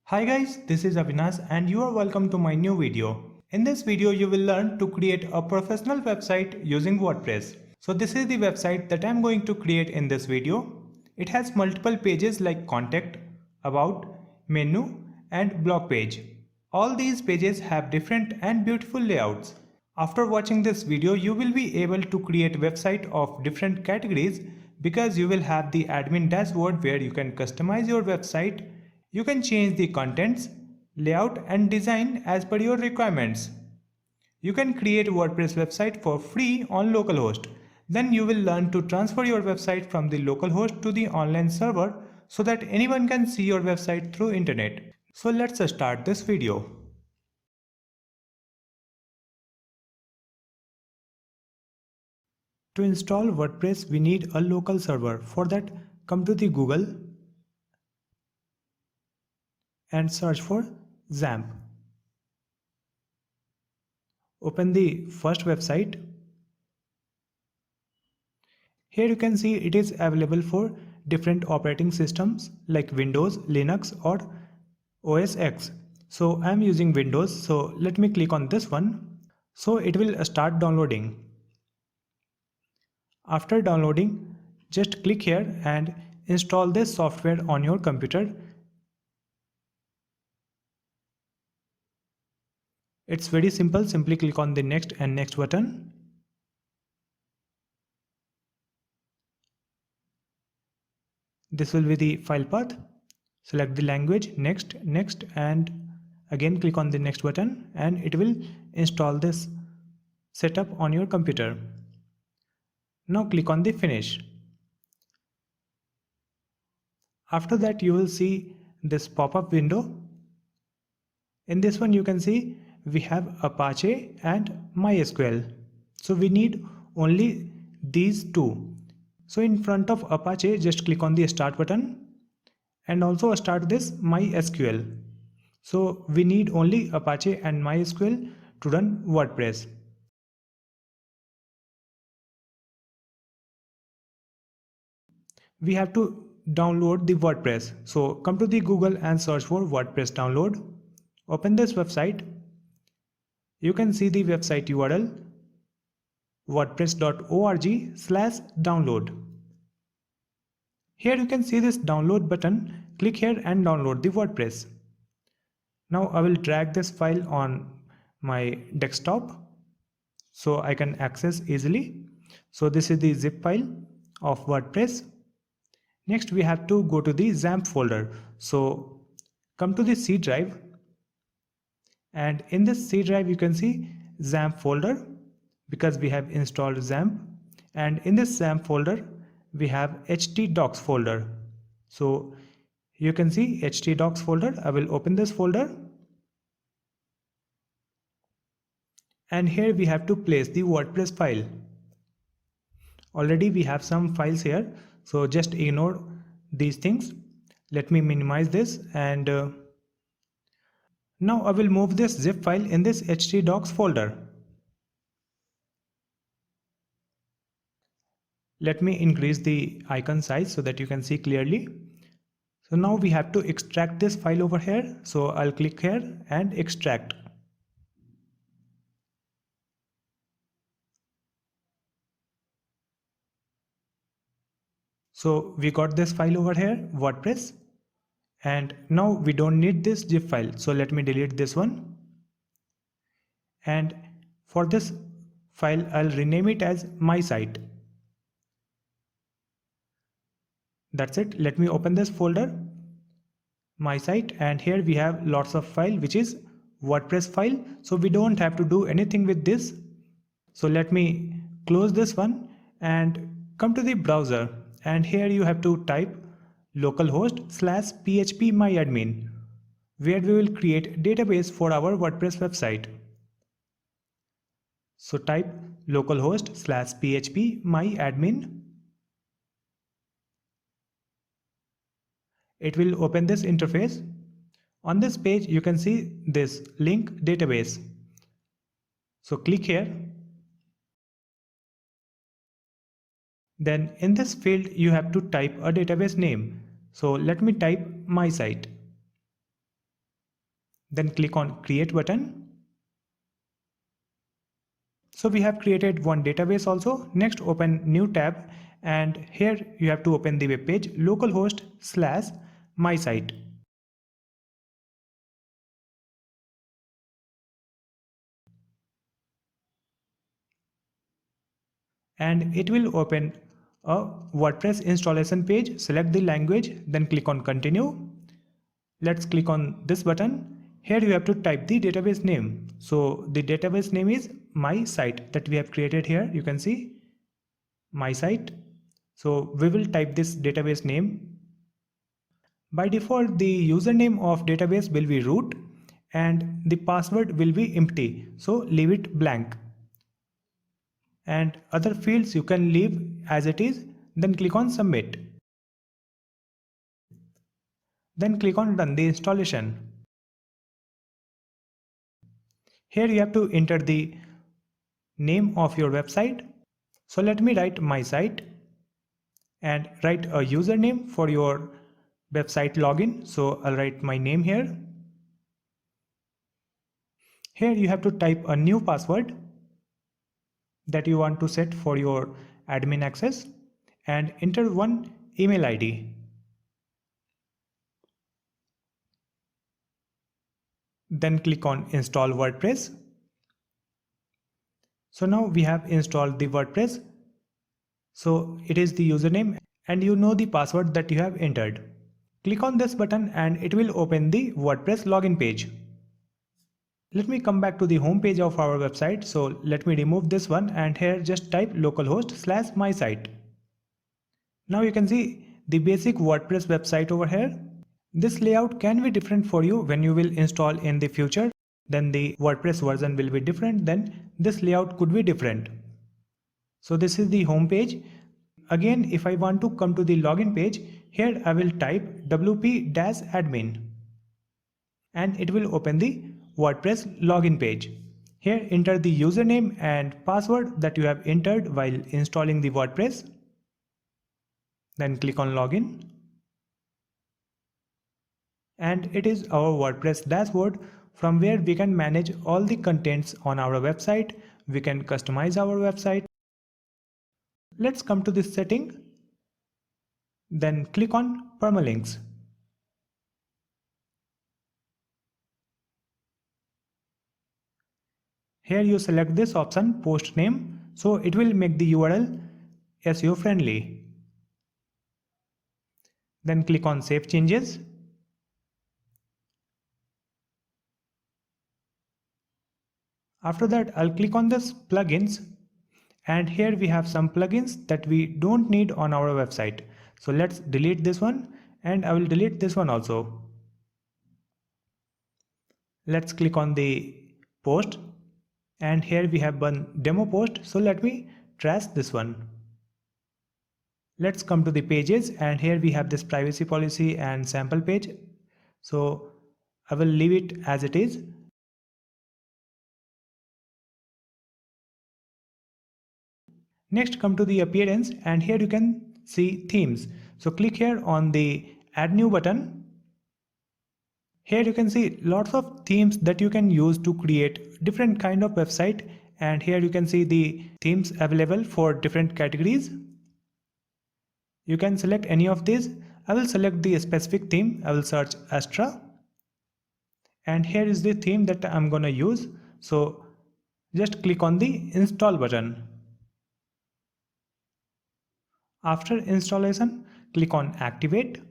Hi guys, this is Avinash and you are welcome to my new video. In this video you will learn to create a professional website using WordPress. So this is the website that I am going to create in this video. It has multiple pages like contact, about, menu and blog page. All these pages have different and beautiful layouts. After watching this video you will be able to create a website of different categories because you will have the admin dashboard where you can customize your website. You can change the contents, layout and design as per your requirements. You can create a WordPress website for free on localhost. Then you will learn to transfer your website from the localhost to the online server so that anyone can see your website through internet. So let's start this video. To install WordPress we need a local server. For that come to the Google and search for XAMPP. Open the first website. Here you can see it is available for different operating systems like Windows, Linux or OS X. So I am using Windows, so let me click on this one. So it will start downloading. After downloading, just click here and install this software on your computer. It's very simple, simply click on the next and next button. This will be the file path. Select the language, next, and again click on the next button and it will install this setup on your computer. Now click on the finish. After that you will see this pop-up window. In this one you can see we have Apache and MySQL. So we need only these two. So in front of Apache just click on the start button and also start this MySQL. So we need only Apache and MySQL to run WordPress. We have to download the WordPress. So come to the Google and search for WordPress download. Open this website. You can see the website URL wordpress.org/download. Here you can see this download button. Click here and download the WordPress. Now I will drag this file on my desktop so I can access easily. So this is the zip file of WordPress. Next we have to go to the XAMPP folder. So come to the C drive and in this C drive you can see XAMPP folder because we have installed XAMPP, and in this XAMPP folder we have htdocs folder. So you can see htdocs folder. I will open this folder and here we have to place the WordPress file. Already we have some files here, so just ignore these things. Let me minimize this and now I will move this zip file in this htdocs folder. Let me increase the icon size so that you can see clearly. So now we have to extract this file over here. So I'll click here and extract. So we got this file over here, WordPress, and now we don't need this zip file. So let me delete this one. And for this file, I'll rename it as my site. That's it. Let me open this folder, my site, and here we have lots of file which is WordPress file. So we don't have to do anything with this. So let me close this one and come to the browser, and here you have to type localhost/phpMyAdmin, where we will create database for our WordPress website. So type localhost/phpMyAdmin. It will open this interface. On this page you can see this link database. So click here. Then in this field you have to type a database name. So let me type my site. Then click on create button. So we have created one database also. Next open new tab, and here you have to open the web page localhost/mysite. And it will open a WordPress installation page. Select the language, then click on continue. Let's click on this button. Here you have to type the database name. So the database name is my site that we have created here. You can see my site. So we will type this database name. By default, the username of database will be root and the password will be empty. So leave it blank. And other fields you can leave as it is. Then click on submit. Then click on run the installation. Here you have to enter the name of your website. So let me write my site and write a username for your website login. So I'll write my name here. Here you have to type a new password that you want to set for your admin access and enter one email ID. Then click on install WordPress. So now we have installed the WordPress. So it is the username and you know the password that you have entered. Click on this button and it will open the WordPress login page. Let me come back to the home page of our website. So let me remove this one and here just type localhost/mysite. Now you can see the basic WordPress website over here. This layout can be different for you when you will install in the future. Then the WordPress version will be different. Then this layout could be different. So this is the home page. Again, if I want to come to the login page, here I will type wp-admin and it will open the WordPress login page. Here enter the username and password that you have entered while installing the WordPress. Then click on login. And it is our WordPress dashboard from where we can manage all the contents on our website. We can customize our website. Let's come to this setting. Then click on permalinks. Here you select this option post name, so it will make the URL SEO friendly. Then click on save changes. After that, I'll click on this plugins, and here we have some plugins that we don't need on our website. So let's delete this one and I will delete this one also. Let's click on the post and here we have one demo post. So let me trash this one. Let's come to the pages and here we have this privacy policy and sample page. So I will leave it as it is. Next, come to the appearance and here you can see themes. So click here on the add new button. Here you can see lots of themes that you can use to create different kind of website, and here you can see the themes available for different categories. You can select any of these. I will select the specific theme. I will search Astra and here is the theme that I'm gonna use. So just click on the install button. After installation, click on activate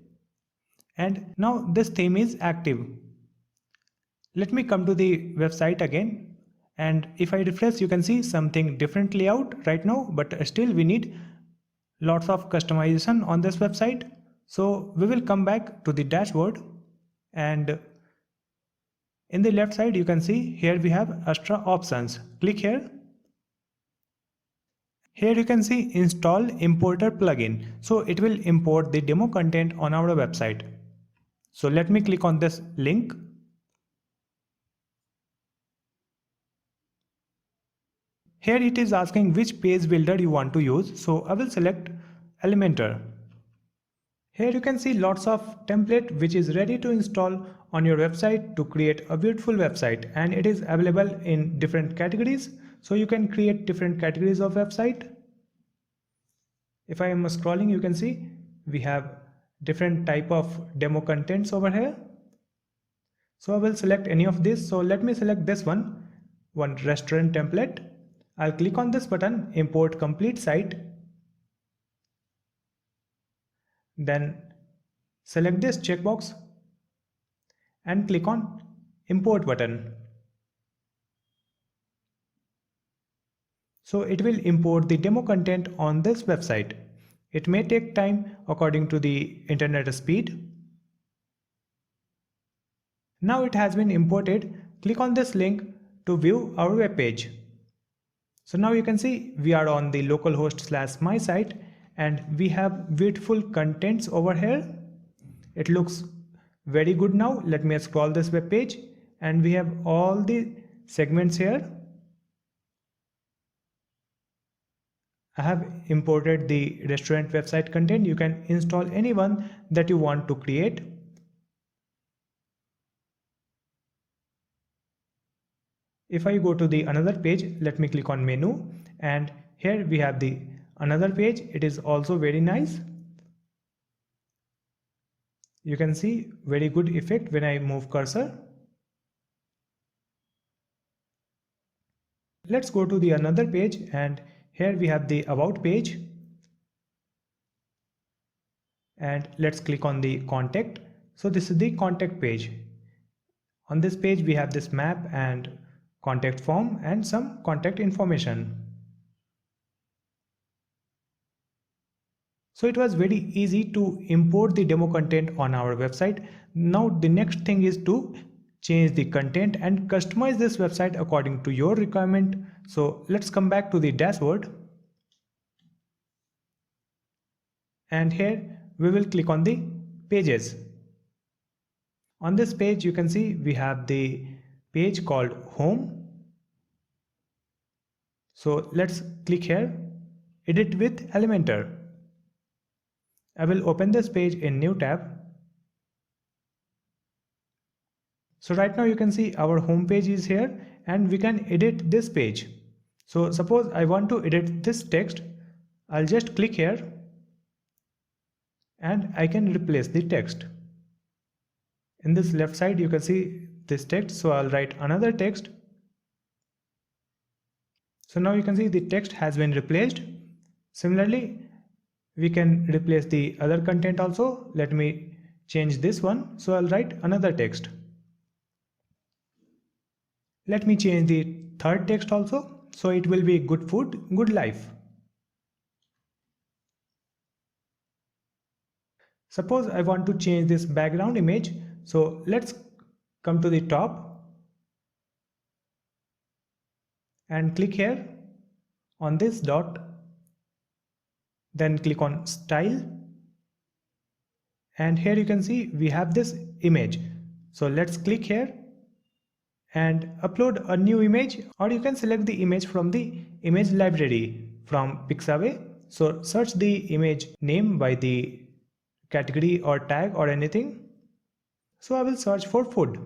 and now this theme is active. Let me come to the website again, and if I refresh you can see something different layout right now, but still we need lots of customization on this website. So we will come back to the dashboard and in the left side you can see here we have Astra options. Click here. Here you can see install importer plugin. So it will import the demo content on our website. So let me click on this link. Here it is asking which page builder you want to use. So I will select Elementor. Here you can see lots of template which is ready to install on your website to create a beautiful website, and it is available in different categories. So you can create different categories of website. If I am scrolling, you can see we have different type of demo contents over here. So I will select any of this. So let me select this one restaurant template. I'll click on this button, import complete site. Then select this checkbox and click on import button. So it will import the demo content on this website. It may take time according to the internet speed. Now it has been imported. Click on this link to view our web page. So now you can see we are on the localhost/my site and we have beautiful contents over here. It looks very good now. Let me scroll this web page and we have all the segments here. I have imported the restaurant website content. You can install any one that you want to create. If I go to the another page, let me click on menu, and here we have the another page. It is also very nice. You can see very good effect when I move cursor. Let's go to the another page, and here we have the about page, and let's click on the contact. So this is the contact page. On this page we have this map and contact form and some contact information. So it was very easy to import the demo content on our website. Now the next thing is to change the content and customize this website according to your requirement. So let's come back to the dashboard. And here we will click on the pages. On this page you can see we have the page called home. So let's click here, edit with Elementor. I will open this page in new tab. So right now you can see our home page is here and we can edit this page. So suppose I want to edit this text, I'll just click here and I can replace the text. In this left side you can see this text, so I'll write another text. So now you can see the text has been replaced. Similarly, we can replace the other content also. Let me change this one. So I'll write another text. Let me change the third text also. So it will be good food, good life. Suppose I want to change this background image. So let's come to the top and click here on this dot, then click on style, and here you can see we have this image. So let's click here and upload a new image, or you can select the image from the image library from Pixabay. So search the image name by the category or tag or anything. So I will search for food.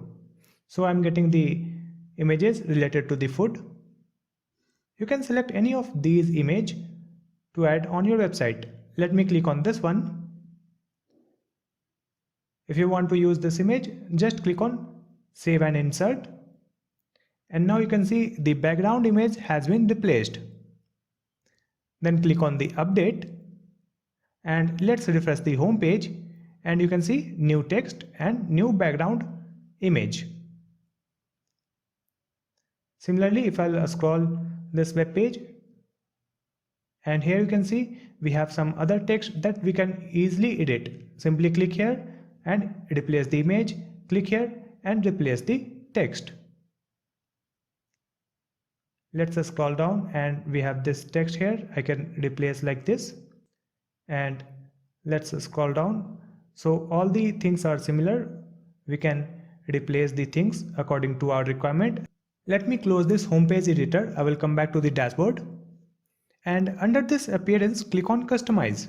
So I'm getting the images related to the food. You can select any of these images to add on your website. Let me click on this one. If you want to use this image, just click on save and insert. And now you can see the background image has been replaced. Then click on the update and let's refresh the home page, and you can see new text and new background image. Similarly, if I'll scroll this web page, and here you can see we have some other text that we can easily edit. Simply click here and replace the image, click here and replace the text. Let's scroll down and we have this text here. I can replace like this, and let's scroll down. So all the things are similar. We can replace the things according to our requirement. Let me close this homepage editor. I will come back to the dashboard, and under this appearance click on customize.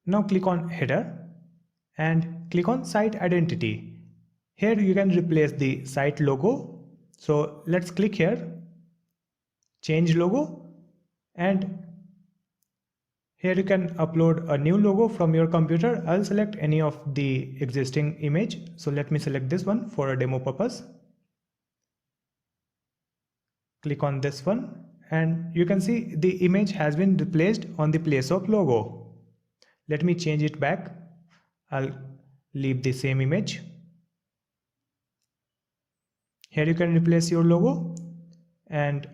Now click on header and click on site identity. Here you can replace the site logo. So let's click here, change logo, and here you can upload a new logo from your computer. I'll select any of the existing image. So let me select this one for a demo purpose. Click on this one and you can see the image has been replaced on the place of logo. Let me change it back. I'll leave the same image. Here you can replace your logo and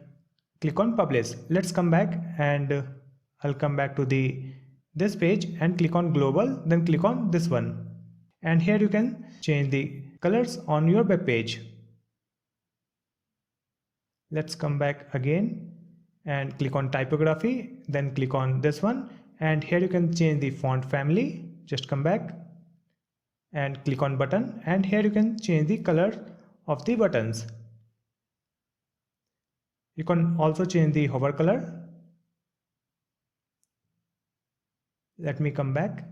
click on publish. Let's come back and I'll come back to this page and click on global, then click on this one. And here you can change the colors on your web page. Let's come back again and click on typography, then click on this one, and here you can change the font family. Just come back and click on button, and here you can change the color of the buttons. You can also change the hover color. Let me come back.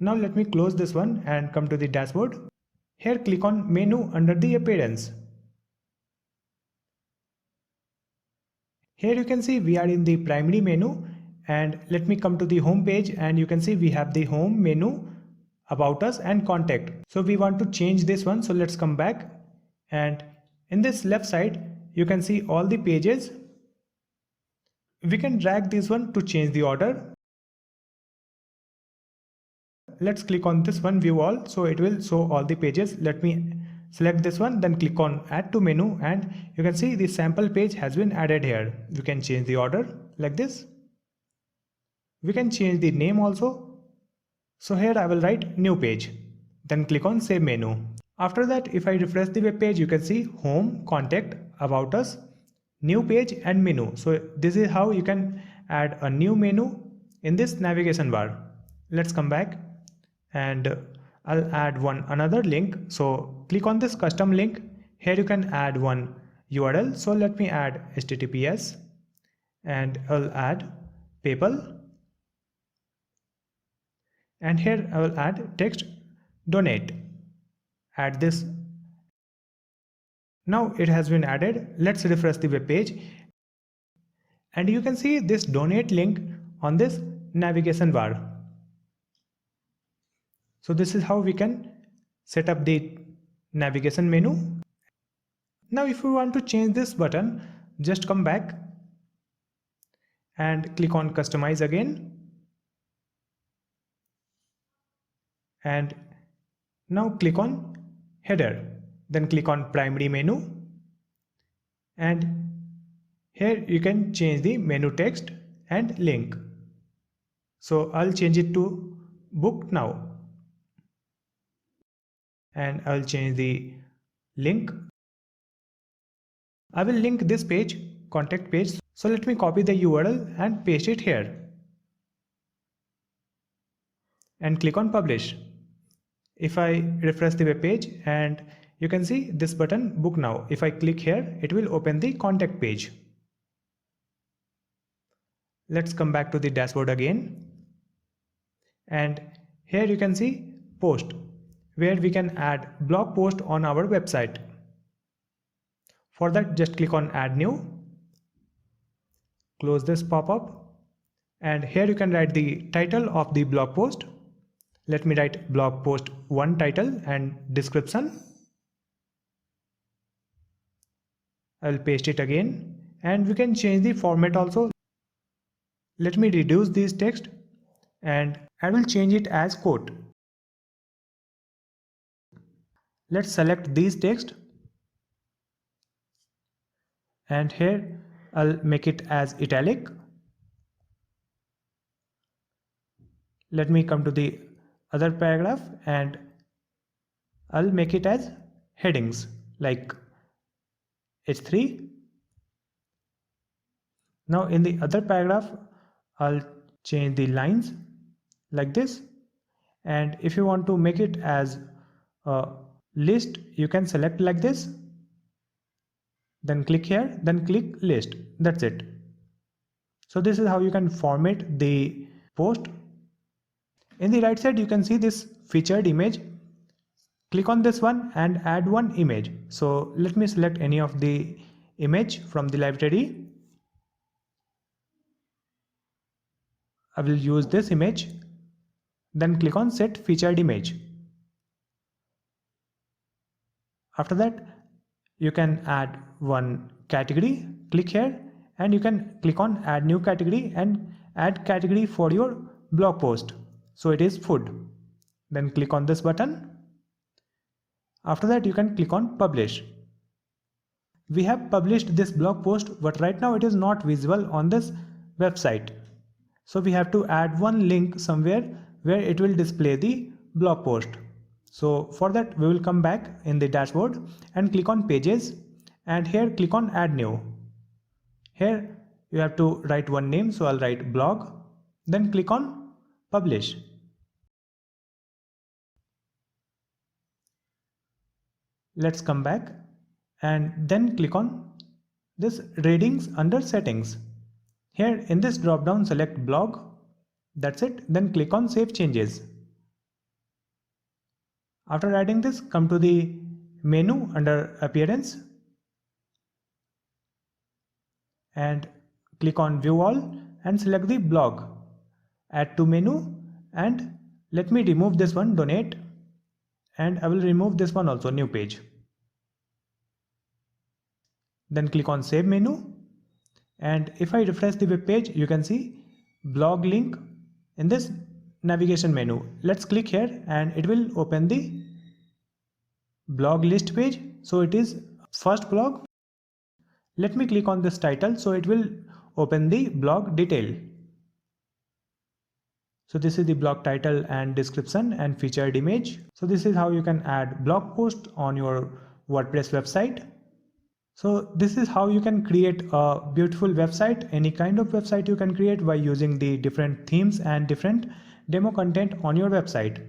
Now let me close this one and come to the dashboard. Here click on menu under the appearance. Here you can see we are in the primary menu, and let me come to the home page and you can see we have the home menu, about us and contact. So we want to change this one. So let's come back, and in this left side you can see all the pages. We can drag this one to change the order. Let's click on this one, view all, so it will show all the pages. Let me select this one, then click on add to menu, and you can see the sample page has been added here. We can change the order like this. We can change the name also. So here I will write new page, then click on save menu. After that, if I refresh the web page, you can see home, contact, about us, new page and menu. So this is how you can add a new menu in this navigation bar. Let's come back and I'll add another link. So click on this custom link. Here you can add one URL. So let me add HTTPS and I'll add PayPal. And here I will add text donate. Add this. Now it has been added. Let's refresh the web page. And you can see this donate link on this navigation bar. So this is how we can set up the navigation menu. Now if you want to change this button, just come back and click on customize again. And now click on header, then click on primary menu, and here you can change the menu text and link. So I'll change it to book now. And I'll change the link. I will link this page, contact page. So let me copy the URL and paste it here. And click on publish. If I refresh the web page and you can see this button book now. If I click here, it will open the contact page. Let's come back to the dashboard again. And here you can see post, where we can add blog post on our website. For that, just click on add new, close this pop-up, and here you can write the title of the blog post. Let me write blog post 1 title and description. I'll paste it again, and we can change the format also. Let me reduce this text and I will change it as quote. Let's select these text, and here I'll make it as italic. Let me come to the other paragraph and I'll make it as headings like H3. Now in the other paragraph, I'll change the lines like this, and if you want to make it as a list, you can select like this, then click here, then click list. That's it. So this is how you can format the post. In the right side you can see this featured image. Click on this one and add one image. So let me select any of the image from the library. I will use this image. Then click on set featured image. After that you can add one category. Click here and you can click on add new category and add category for your blog post. So it is food. Then click on this button. After that you can click on publish. We have published this blog post, but right now it is not visible on this website. So we have to add one link somewhere where it will display the blog post. So for that we will come back in the dashboard and click on pages, and here click on add new. Here you have to write one name, so I'll write blog. Then click on publish. Let's come back and then click on this ratings under settings. Here in this drop down select blog. That's it. Then click on save changes. After adding this, come to the menu under appearance and click on view all and select the blog. Add to menu and let me remove this one, donate, and I will remove this one also, new page. Then click on save menu, and if I refresh the web page you can see blog link in this navigation menu. Let's click here and it will open the blog list page. So it is first blog. Let me click on this title, so it will open the blog detail. So this is the blog title and description and featured image. So this is how you can add blog post on your WordPress website. So this is how you can create a beautiful website. Any kind of website you can create by using the different themes and different demo content on your website.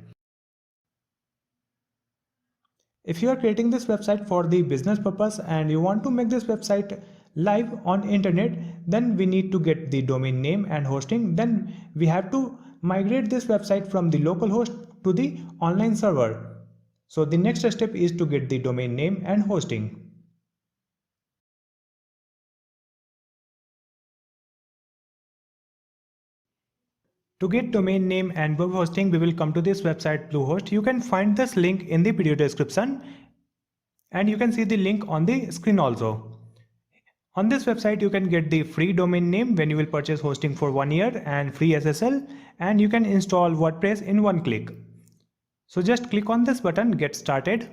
If you are creating this website for the business purpose and you want to make this website live on internet, then we need to get the domain name and hosting. Then we have to migrate this website from the local host to the online server. So the next step is to get the domain name and hosting. To get domain name and web hosting, we will come to this website Bluehost. You can find this link in the video description and you can see the link on the screen also. On this website you can get the free domain name when you will purchase hosting for 1 year and free SSL, and you can install WordPress in one click. So just click on this button, get started.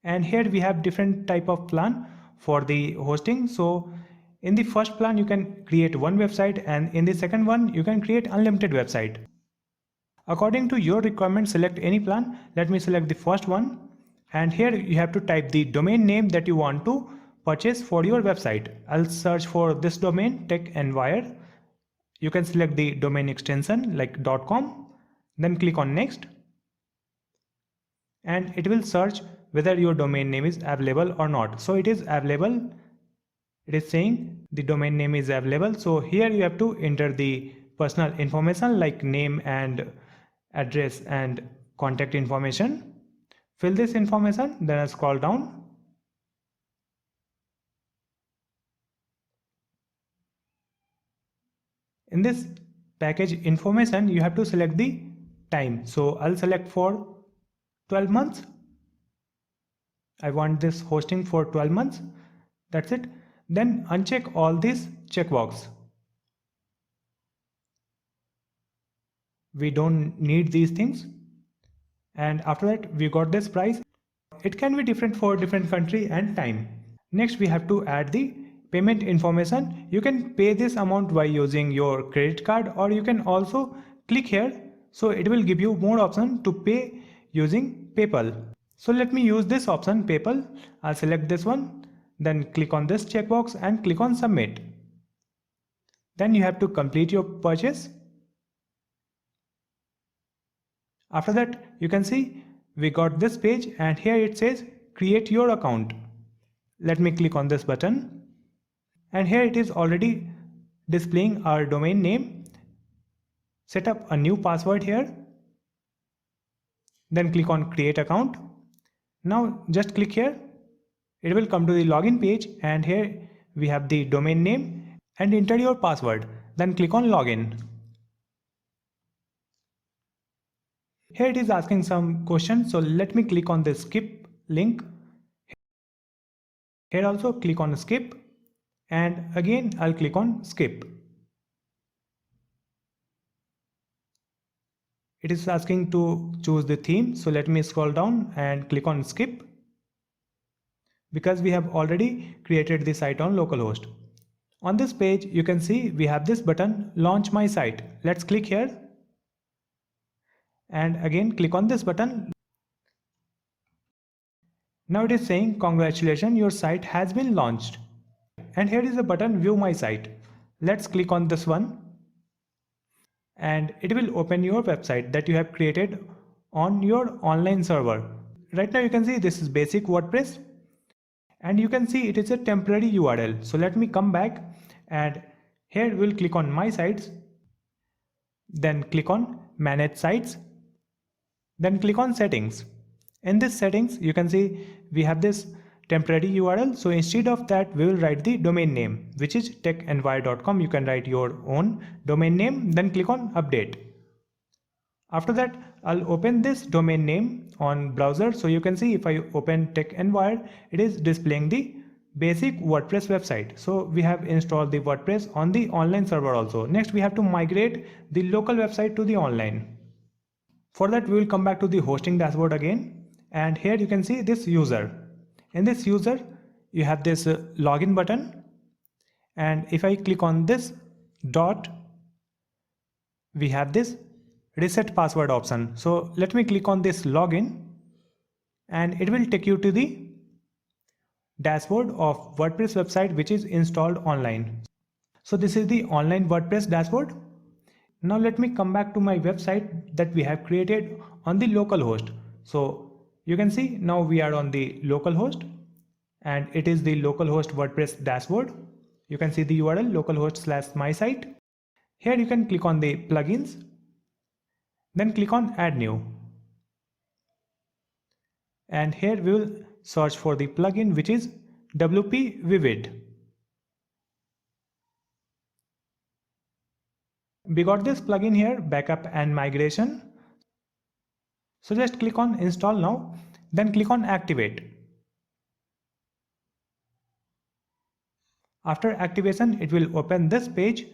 And here we have different type of plan for the hosting. So in the first plan you can create one website, and in the second one you can create unlimited website. According to your requirement, select any plan. Let me select the first one, and here you have to type the domain name that you want to purchase for your website. I'll search for this domain, Tech and Wire. You can select the domain extension like .com, then click on next, and it will search whether your domain name is available or not. So it is available. It is saying the domain name is available. So here you have to enter the personal information like name and address and contact information. Fill this information, then I scroll down. In this package information you have to select the time. So I'll select for 12 months. I want this hosting for 12 months. That's it. Then uncheck all these checkbox. We don't need these things. And after that we got this price. It can be different for different country and time. Next we have to add the payment information. You can pay this amount by using your credit card, or you can also click here. So it will give you more option to pay using PayPal. So let me use this option, PayPal. I'll select this one. Then click on this checkbox and click on submit. Then you have to complete your purchase. After that you can see we got this page, and here it says create your account. Let me click on this button, and here it is already displaying our domain name. Set up a new password here. Then click on create account. Now just click here. It will come to the login page, and here we have the domain name, and enter your password. Then click on login. Here it is asking some questions, so let me click on the skip link. Here also click on skip, and again I'll click on skip. It is asking to choose the theme, so let me scroll down and click on skip, because we have already created the site on localhost. On this page you can see we have this button, launch my site. Let's click here, and again click on this button. Now it is saying congratulations, your site has been launched. And here is a button, view my site. Let's click on this one, and it will open your website that you have created on your online server. Right now you can see this is basic WordPress, and you can see it is a temporary URL. So let me come back, and here we'll click on my sites, then click on manage sites, then click on settings. In this settings you can see we have this temporary URL, so instead of that we will write the domain name, which is techandwire.com. You can write your own domain name, then click on update. After that I'll open this domain name on browser, so you can see if I open TechandWire, it is displaying the basic WordPress website. So we have installed the WordPress on the online server also. Next we have to migrate the local website to the online. For that we will come back to the hosting dashboard again, and here you can see this user. In this user you have this login button, and if I click on this dot, we have this reset password option. So let me click on this login, and it will take you to the dashboard of WordPress website which is installed online. So this is the online WordPress dashboard. Now let me come back to my website that we have created on the localhost. So you can see now we are on the localhost, and it is the localhost WordPress dashboard. You can see the URL localhost/mysite. Here you can click on the plugins, then click on add new, and here we will search for the plugin which is WP Vivid. We got this plugin here, backup and migration. So just click on install now, then click on activate. After activation it will open this page.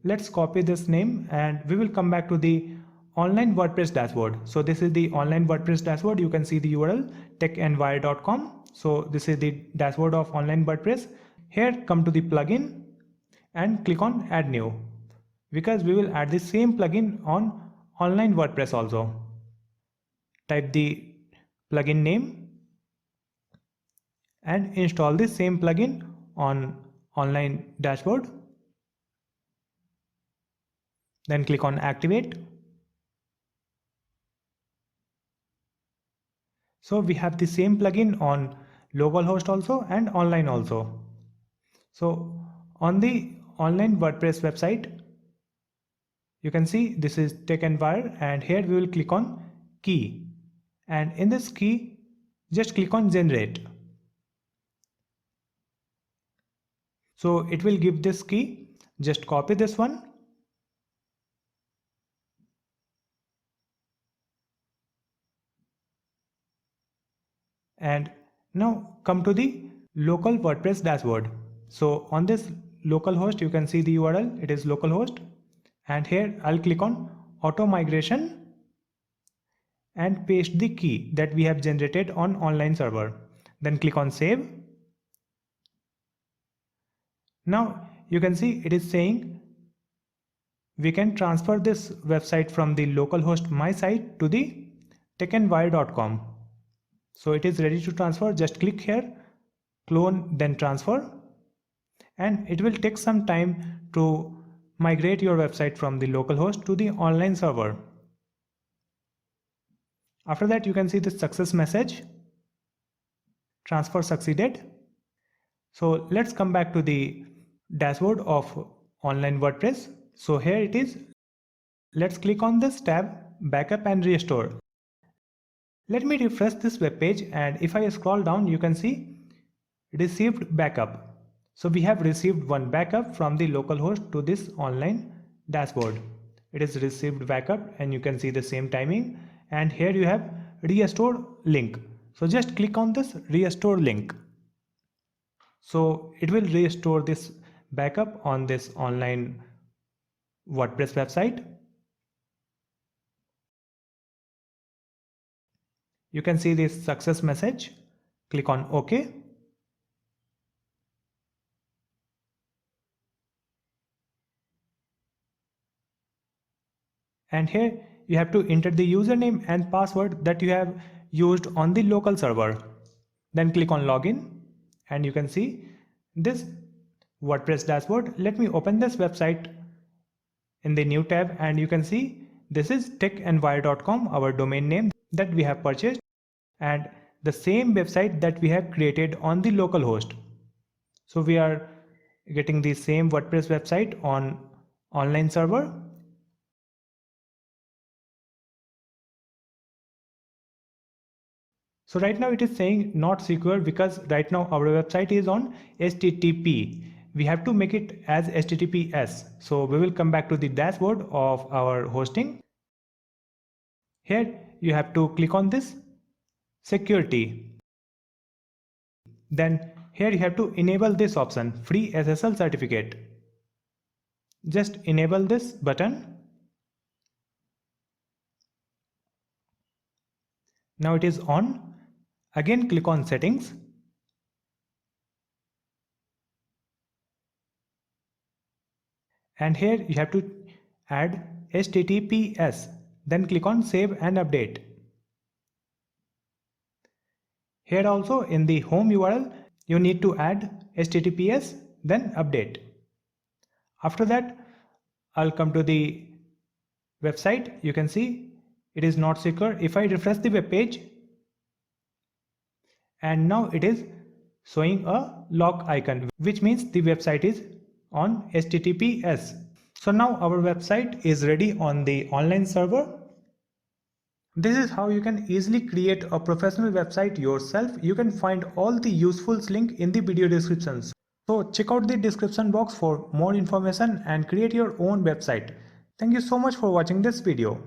Let's copy this name, and we will come back to the online WordPress dashboard. So this is the online WordPress dashboard. You can see the URL techandwire.com. So this is the dashboard of online WordPress. Here come to the plugin and click on add new, because we will add the same plugin on online WordPress also. Type the plugin name and install the same plugin on online dashboard. Then click on activate. So we have the same plugin on localhost also and online also. So on the online WordPress website you can see this is TechandWire, and here we will click on key, and in this key just click on generate. So it will give this key. Just copy this one and now come to the local WordPress dashboard. So on this localhost you can see the URL, it is localhost, and here I'll click on auto migration and paste the key that we have generated on online server. Then click on save. Now you can see it is saying we can transfer this website from the localhost my site to the techandwire.com. So it is ready to transfer. Just click here, clone, then transfer, and it will take some time to migrate your website from the localhost to the online server. After that you can see the success message, transfer succeeded. So let's come back to the dashboard of online WordPress. So here it is. Let's click on this tab, backup and restore. Let me refresh this web page, and if I scroll down, you can see received backup. So we have received one backup from the localhost to this online dashboard. It is received backup and you can see the same timing, and here you have restore link. So just click on this restore link. So it will restore this backup on this online WordPress website. You can see this success message. Click on OK. And here you have to enter the username and password that you have used on the local server. Then click on login and you can see this WordPress dashboard. Let me open this website in the new tab, and you can see this is techandwire.com, our domain name that we have purchased, and the same website that we have created on the local host. So we are getting the same WordPress website on online server. So right now it is saying not secure because right now our website is on HTTP. We have to make it as HTTPS. So we will come back to the dashboard of our hosting. Here you have to click on this security. Then here you have to enable this option, free SSL certificate. Just enable this button. Now it is on. Again click on settings. And here you have to add HTTPS. Then click on save and update. Here also in the home URL you need to add HTTPS then update. After that I'll come to the website. You can see it is not secure. If I refresh the web page, and now it is showing a lock icon, which means the website is on HTTPS. So now our website is ready on the online server. This is how you can easily create a professional website yourself. You can find all the useful links in the video descriptions. So check out the description box for more information and create your own website. Thank you so much for watching this video.